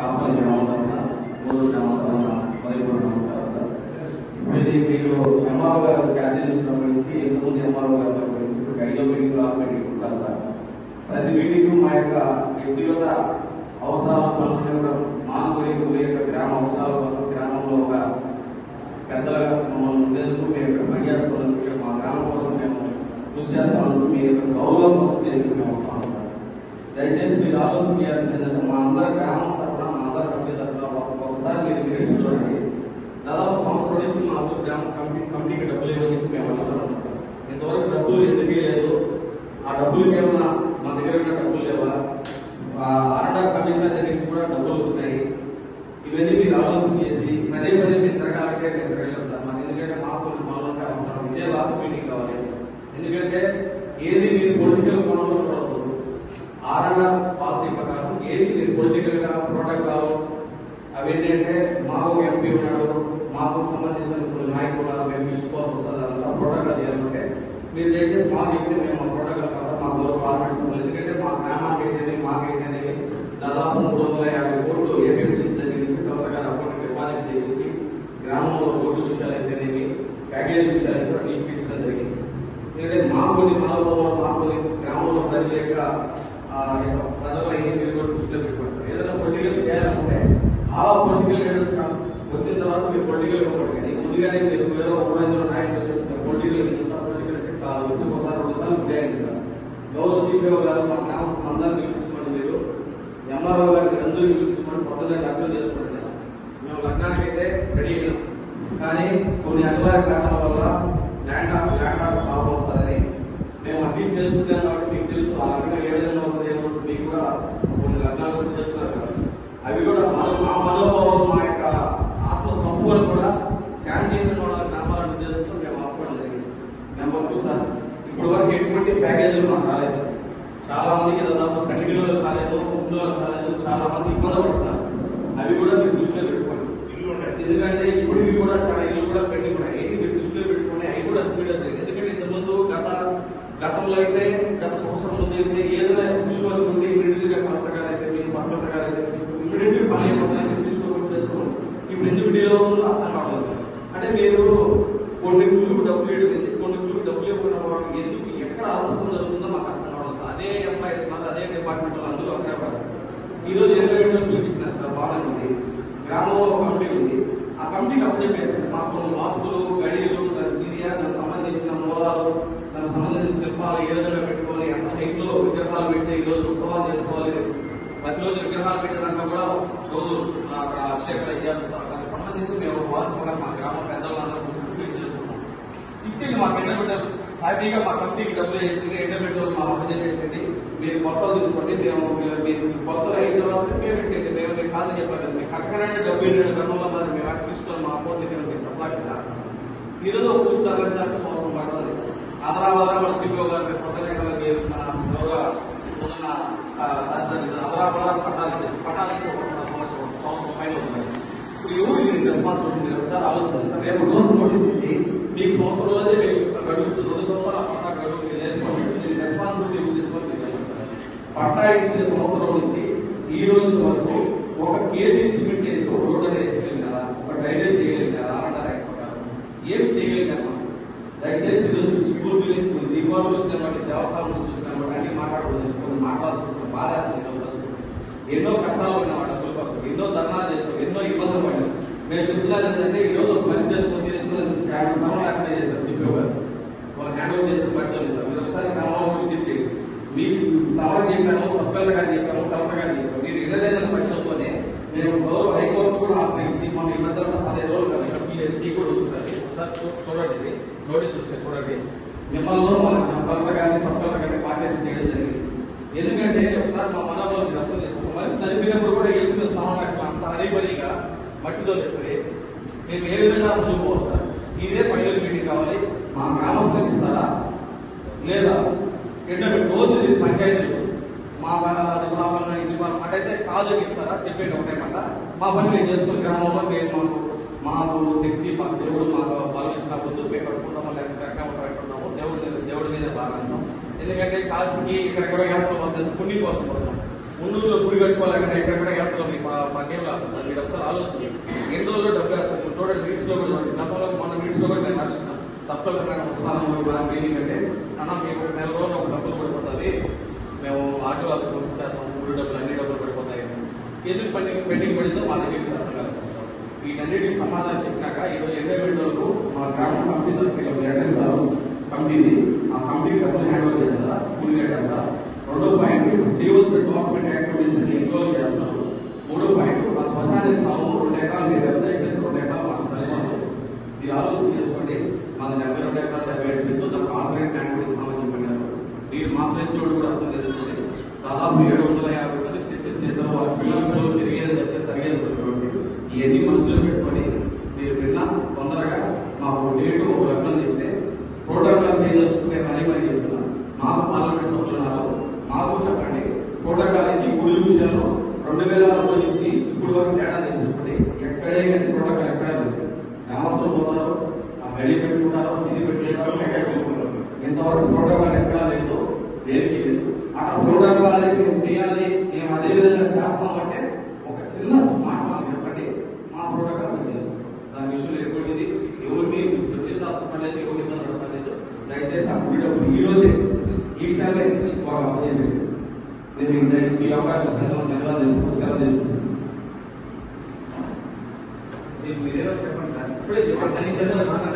కాపాలి గ్రామంలో మూడు గ్రామాల పరిపూర్ణ నమస్కారం సార్. ఇది మీరు ఎంఆర్ఓ గారు ఛార్జీ తీసుకున్నప్పటి నుంచి ఎంతమంది ఎంఆర్ఓ గారు తరపు నుంచి ఇప్పుడు 5వ మీటింగ్ 6వ మీటింగ్ ఉంటారు సార్. ప్రతి మీటింగ్ మా యొక్క వ్యక్తిగత అవసరాల పనులు కూడా మానుకుని ఊరి యొక్క గ్రామ అవసరాల కోసం గ్రామంలో ఒక పెద్దలుగా మమ్మల్ని ఉండేందుకు మేము ఇక్కడ పనిచేస్తున్నందుకు మా గ్రామం కోసం మేము కృషి చేస్తామందుకు మీ యొక్క గౌరవం కోసం మేము వస్తాం సార్. దయచేసి మీరు ఆలోచన చేయాల్సింది ఏంటంటే మా అందరి గ్రామం తరఫున మా అందరి కమిటీ తరఫున ఒకసారి మీరు మినిట్స్ చూడండి. దాదాపు సంవత్సరం నుంచి మా ఊరు గ్రామ కమిటీకి డబ్బులు ఇవ్వని చెప్పి మేము వస్తున్నాం సార్. ఇంతవరకు డబ్బులు ఎందుకే లేదు, ఆ డబ్బులకి ఏమన్నా మా దగ్గర ఉన్న డబ్బులు లేవా, ఆర్డర్ కమిషనర్ దగ్గర నుంచి కూడా డబ్బులు వచ్చినాయి. ఇవన్నీ మీరు ఆలోచన చేసి పదే పదే మీరు తిరగాలంటే నేను తిరగలేదు సార్. మాకు ఎందుకంటే మాకు కొన్ని పనులు అవసరం, ఇదే లాస్ట్ మీటింగ్ కావాలి. ఎందుకంటే ఏది మీరు పొలిటికల్ కోణంలో చూడవద్దు. ఆర్డర్ పాలసీ ప్రకారం ఏది మీరు పొలిటికల్ గా ప్రోటోకాల్ అవి ఏంటంటే మాకు ఒక ఎంపీ ఉన్నాడు, మాకు సంబంధించిన నాయకులు ఉన్నారు, మేము పిలుచుకోవాల్సి వస్తుంది. అదంతా ప్రోటోకాల్ చేయాలంటే మీరు దయచేసి మాకు చెప్తే మేము ప్రోటోకాల్ కావాలి. మా గౌరవ పార్లమెంట్ ఎందుకంటే మా గ్రామానికి అయితే మాకైతే దాదాపు 350 కోట్లు ఏపీఎంటీసీ దగ్గర నుంచి ప్రభుత్వ అకౌంట్ డిపాజిట్ చేయించి గ్రామంలో రోడ్డు విషయాలు అయితేనేమి ప్యాకేజీ విషయాలు అయితే నీపించడం జరిగింది. ఎందుకంటే మాకు కొన్ని మనోభావాలు మాకు కొన్ని గ్రామంలో ప్రజల యొక్క ప్రజలు అయ్యి మీరు కూడా దృష్టిలో పెట్టుకొస్తారు. ఏదైనా పొలిటికల్ చేయాలంటే చాలా పొలిటికల్ లీడర్స్ వచ్చిన తర్వాత మీరు పొలిటికల్ ఇవ్వకూడదు. కానీ ముందుగానే మీరు వేరే ఊరంలో నాయకులు చేస్తున్నారు పొలిటికల్ ఇంత పొలిటికల్ అంటే కాదు. ఒకసారి 2 సార్లు విజయాన్ని సార్ గౌరవ సిపిఓ గారు మా గ్రామస్తులు అందరినీ పిలిపించుకోండి. మీరు ఎంఆర్ఓ గారికి అందరూ పిలిపించుకోండి. కొత్తగా లగ్నం చేసుకోండి. మేము లగ్నానికి అయితే రెడీ అయినాం, కానీ కొన్ని అనివార్య కారణాల వల్ల ల్యాండ్ ఆర్డర్ ప్రాబ్లం వస్తుందని మేము అన్ని చేసుకుంటాం. కాబట్టి మీకు తెలుసు ఆ లగ్నం ఏ విధంగా ఉంటుంది ఏమంటుంది. మీకు కూడా కొన్ని లగ్నాలు కూడా చేస్తున్నారు కదా, అవి కూడా మా మనోభావాలు మా యొక్క ఆత్మ సంపూర్ణ కూడా శాంతియుతంగా గ్రామాలను ఉద్దేశంతో మేము ఆపుకోవడం జరిగింది. నెంబర్ 2 సార్, ఇప్పటి వరకు ఎటువంటి ప్యాకేజీలు మాకు రాలేదు. చాలా మందికి దాదాపు సర్టిఫికేట్లు రాలేదు, ఇంట్లో రాలేదు, చాలా మంది ఇబ్బంది పడుతున్నారు. అవి కూడా మీరు దృష్టిలో పెట్టుకోండి. ఎందుకంటే ఇప్పుడు కూడా చాలా ఇల్లు కూడా పెండింగ్ ఉన్నాయి. ఏంటి మీరు దృష్టిలో పెట్టుకుని అవి కూడా స్పీడ్ అవుతాయి. ఎందుకంటే ఇంతకుముందు గతంలో అయితే గత సంవత్సరం ముందు అయితే ఏదైనా విషయాలు ఉండి ఇమీడియట్ గా కలెక్టర్ గారు అయితే మీ సబ్ కలెక్టర్ గారు అయితే ఇమీడియట్ పని అయిపోతాయి తీసుకోవడం చేసుకోండి. ఇప్పుడు ఎందుకు డిలే అవుతుందో అర్థం కావాలి సార్. అంటే మీరు కొన్ని గుళ్ళకు డబ్బులు ఇవ్వలేదు, కొన్ని గుళ్ళకు డబ్బులు ఇవ్వకుండా ఎందుకు ఎక్కడ ఆసక్తి జరుగుతుందో మాకు అర్థం కావాలి సార్. అదే ఎంప్లాయీస్ మాకు అదే డిపార్ట్మెంట్ వాళ్ళు అందరూ అక్కడే పడతారు. ఈ రోజు 20 గంటలు పిలిపించినారు సార్. బాగానే ఉంది. గ్రామంలో కమిటీ ఉంది, ఆ కమిటీకి అప్పచెప్పేసారు. మాకు కొన్ని వాస్తులు గడియలు దానికి సంబంధించిన మూలాలు దానికి సంబంధించిన శిల్పాలు ఏ విధంగా పెట్టుకోవాలి, ఎంత హైట్ లో విగ్రహాలు పెట్టి ఈ రోజు ఉత్సవాలు చేసుకోవాలి, ప్రతిరోజు విగ్రహాలు పెట్టేదాకా కూడా రోజు అభిషేకాలు చేస్తారు. దానికి సంబంధించి మేము వాస్తవంగా మా గ్రామ పెద్దలందరూ చేసుకుంటాం. ఇచ్చేది మాకు ఎండబెట్టారు హ్యాపీగా మా కమిటీకి డబ్బులు వేసింది. ఎండబెట్టారు మా అప్పచెప్ చేసేది. మీరు కొత్తలు తీసుకోండి, మీరు కొత్తలు అయిన తర్వాత పేమెంట్ చేయండి. మేము కాదు చెప్పాలి కదా, మేము కట్టకనే డబ్బు ఏంటంటే గతంలో మరి మేము అక్కడ తీసుకొని మా అకౌంట్ మేము చెప్పలేక ఈరోజు పూర్తి తరలించాలని సంవత్సరం పడుతుంది. ఆదరాబాద్ మన సిపిఓ గారు కొత్తగా మన గౌరవ ఉన్న ఆదరాబాద్ పట్టాలు ఇచ్చే సంవత్సరం పైన ఉంటుంది. ఇప్పుడు ఎవరు దీనికి రెస్పాన్సిబిలిటీ ఒకసారి ఆలోచించారు. రేపు రోజు నోటీస్ ఇచ్చి మీకు సంవత్సరంలోనే గడువు 2 సంవత్సరాల పట్టా గడువు మీరు వేసుకోండి. దీనికి రెస్పాన్సిబిలిటీ తీసుకొని సార్. పట్టా ఇచ్చిన సంవత్సరం నుంచి ఈ రోజు వరకు 1 కేజీ సిమెంట్ వేసి ఒక రోడ్డు అనేది వేసుకెళ్ళినారా, ఒక డ్రైనేజ్ చేయగలిగినారా, ఆర్డర్ ఏం చేయగలిగారు. దయచేసి స్కూల్ దీపావళి వచ్చిన బట్టి దేవస్థానం నుంచి వచ్చిన బట్టి అన్ని మాట్లాడకూడదు. కొన్ని మాట్లాడాల్సి వస్తుంది. బాధ ఎన్నో కష్టాలు ఉన్నాయి మా డబ్బుల కోసం, ఎన్నో ధర్నాలు చేసాం, ఎన్నో ఇబ్బందులు పడ్డాం. మేము చెప్తున్నది ఏంటంటే ఈ రోజు పని జరుగుతుంది అక్కడే చేశారు సిపిఓ గారు. వాళ్ళు హ్యాండ్ చేసిన పట్టుదల సార్. మీరు ఒకసారి గ్రామంలో విజిట్ చేయండి. మీకు తమకు చెప్పాను, సబ్ కలెక్టర్ గారు చెప్పాను, కలెక్టర్ గారు చెప్పాను. మీరు ఇళ్ళలేదని పక్షంతోనే మేము గౌరవ హైకోర్టు కూడా ఆశ్రయించి మన ఈ మధ్య 15 రోజులు కదా పిఎస్టీ కూడా వస్తుంది. ఒకసారి చూడండి, నోటీస్ వచ్చారు చూడండి. మిమ్మల్ని మన కలెక్టర్ గారిని సబ్ కలెక్టర్ గారిని పార్టిసిపేట్ చేయడం జరిగింది. ఎందుకంటే ఒకసారి మా మనోభావం అర్థం చేసుకోండి. మళ్ళీ చనిపోయినప్పుడు కూడా వేసుకునే స్థానంలో అంత హరిబరిగా మట్టితో వేస్తే మేము ఏ విధంగా ముందుకు పోవాలి సార్. ఇదే ఫైనల్ మీటింగ్ కావాలి. మా గ్రామస్తులకు ఇస్తారా లేదా ఏంటంటే రోజు ఇది పంచాయతీలు మా ప్రాబ్లం ఇది అటైతే కాదు చెప్తారా చెప్పేది ఒకటే మాట. మా పని మేము చేసుకుని గ్రామంలో మాకు శక్తి మాకు దేవుడు మాకు బలం ఇచ్చిన పొద్దు పెట్టుకుంటాము, లేకపోతే పెట్టుకుంటాము. దేవుడి మీద బాగా ఇస్తాం. ఎందుకంటే కాశీకి ఇక్కడ కూడా యాత్రలు వద్ద పుణ్యం కోసం పడతాం. మున్నూరులో గుడి కట్టుకోవాలంటే ఎక్కడ యాత్రలో మాకేం రాదు సార్. మీరు ఒకసారి ఆలోచన ఎన్ని రోజుల్లో డబ్బులు వేస్తారు చూడండి. మీట్స్ లో కూడా గతంలో మన మీట్స్ లో కూడా నేను ఆలోచన సప్తల మేడం వస్తున్నాను మీటింగ్ అంటే అన్న మీకు ఒక నెల రోజులు ఒక డబ్బులు పడిపోతుంది, మేము ఆటో వాళ్ళు చేస్తాం, గుడి డబ్బులు అన్ని డబ్బులు పడిపోతాయి. ఎందుకు పెండింగ్ పడిందో మా దగ్గరికి అర్థం కాదు సార్. వీటన్నిటికి సమాధానం చెప్పినాక ఈరోజు 80 వరకు మా గ్రామం కమిటీ తరఫున లెటర్ సార్ కమిటీది ఆ కమిటీ డబ్బులు హ్యాండ్ ఓవర్ చేస్తారా గుడి కట్టేస్తారా. 2వ పాయింట్ చేయవలసిన గవర్నమెంట్ యాక్టివిటీస్ అన్ని ఎన్రోల్ చేస్తారు. 3వ పాయింట్ ఆ శ్మశాన స్థానం 2 ఎకరాలు లేదు, దయచేసి 2 ఎకరాలు మాకు సరిపోదు. మీరు ఆలోచన చేసుకోండి. మాది 72 ఎకరాలు 77 సెంట్లు దానికి ఆల్టర్నేట్ యాక్టివిటీ ఇస్తామని చెప్పినారు. మీరు మా ప్లేస్ లో కూడా అర్థం చేసుకోండి. దాదాపు 750 మంది స్టిచెస్ చేశారు. వాళ్ళ పిల్లలు పెరిగేది తప్పితే సరిగేది కాబట్టి ఇవన్నీ మనసులో పెట్టుకొని మీరు విన్నా తొందరగా మాకు డేటు ఒక లగ్నం చెప్తే ప్రోటోకాల్ చేయదలుచుకునే పని మరి చెప్తున్నాను. మాకు పార్లమెంట్ సభ్యులు ఉన్నారు, మాకు చెప్పండి. ప్రోటోకాల్ ఇది గుడి విషయాల్లో 2006 నుంచి ఇప్పుడు వరకు తేడా తెచ్చుకోండి. ఎక్కడే కానీ ప్రోటోకాల్ ఎక్కడే లేదు. గ్రామస్తులు పోతారు, ఆ గడి పెట్టుకుంటారు, ఇది పెట్టుకుంటారు, పెట్టుకుంటారు. ఇంతవరకు ప్రోటోకాల్ ఎక్కడా లేదు, దేనికి లేదు. అక్కడ ప్రోటోకాల్ మేము చేయాలి, మేము అదే విధంగా చేస్తామంటే ఒక చిన్న మాట మాకు చెప్పండి. మా ప్రోటోకాల్ మేము చేసుకుంటాం. దాని విషయంలో ఎటువంటిది ఎవరిని వచ్చేసాల్సిన పని లేదు, ఎవరి ఇబ్బంది పడలేదు. దయచేసి ఆ గుడి డబ్బులు ఈ రోజే ఈ విషయాలే బాగా అప్పచేసి నేను మీకు దయచేసి ఈ అవకాశం ప్రజలు ధన్యవాదాలు సెలవు తీసుకుంటాను. మీరేదో చెప్పండి సార్. ఇప్పుడే చెప్పండి.